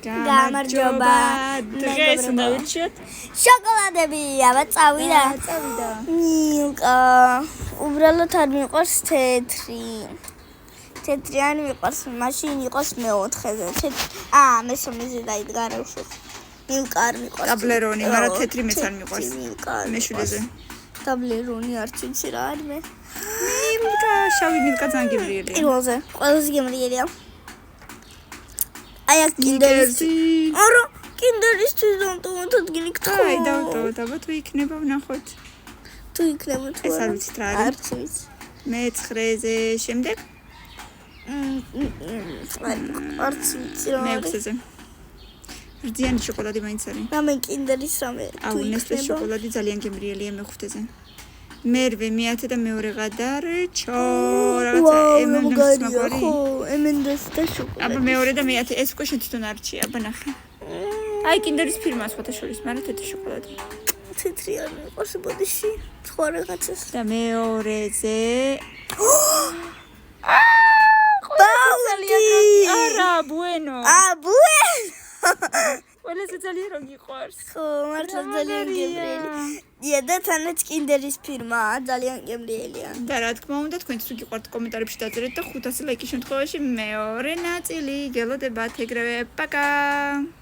გამარჯობა. დღეს უნდა ვირჩიოთ შოკოლადები, აბა წავიდა. წავიდა. მილკა. უბრალოდ არ მიყვარს თეთრი. თეთრიანი მიყვარს, მაშინ იყოს მეოთხეზე. მესამეზე დაიდგა რა უშო. მილკა არ მიყვარს. ტაბლერონი, მაგრამ თეთრი მეც არ მიყვარს. მეშვიდეზე. ტაბლერონი არ ვიცი რა არის მე. მილკა, შავი მილკა ძალიან გემრიელია. პირველზე, ყველაზე გემრიელია. აი აქ კინდერში. არა, კინდერისთვის დავტოვოთ გიქთქო. აი დავტოვოთ, აბა თუ იქნება ვნახოთ. თუ იქნება თუ ეს არ ვიცით რა არის. არც ვიცი. მე-9-ზე შემდეგ? არც ვიცი რა. მე-6-ზე. რძიანი შოკოლადი მაინც არის. რამე კინდერის რამე. აუ, ნესტლეს შოკოლადი ძალიან გემრიელია მე-5-ზე. მერვე, მე-10 და მეორე გადარჩო. რაღაცა M&M's მაგვარი. ხო, M&M's და შოკოლადი. აბა მეორე და მე-10 ეს უკვე შენ თვითონ არჩი, აბა ნახე. აი კინდერის ფირმა სხვათა შორის, მაგრამ თეთრი შოკოლადი. თეთრი არ მიყვარს ბოდიში. სხვა რაღაცას. და მეორეზე არა, bueno. ყველაზე ძალიან რო გიყვარს. ხო, მართლა ძალიან გემრიელი. და თანაც კინდერის ფირმა ძალიან გემრიელია. და რა თქმა უნდა, თქვენც თუ გიყვართ კომენტარებში დაწერეთ და 500 ლაიკის შემთხვევაში მეორე ნაწილი გელოდებათ ეგრევე. პაკა.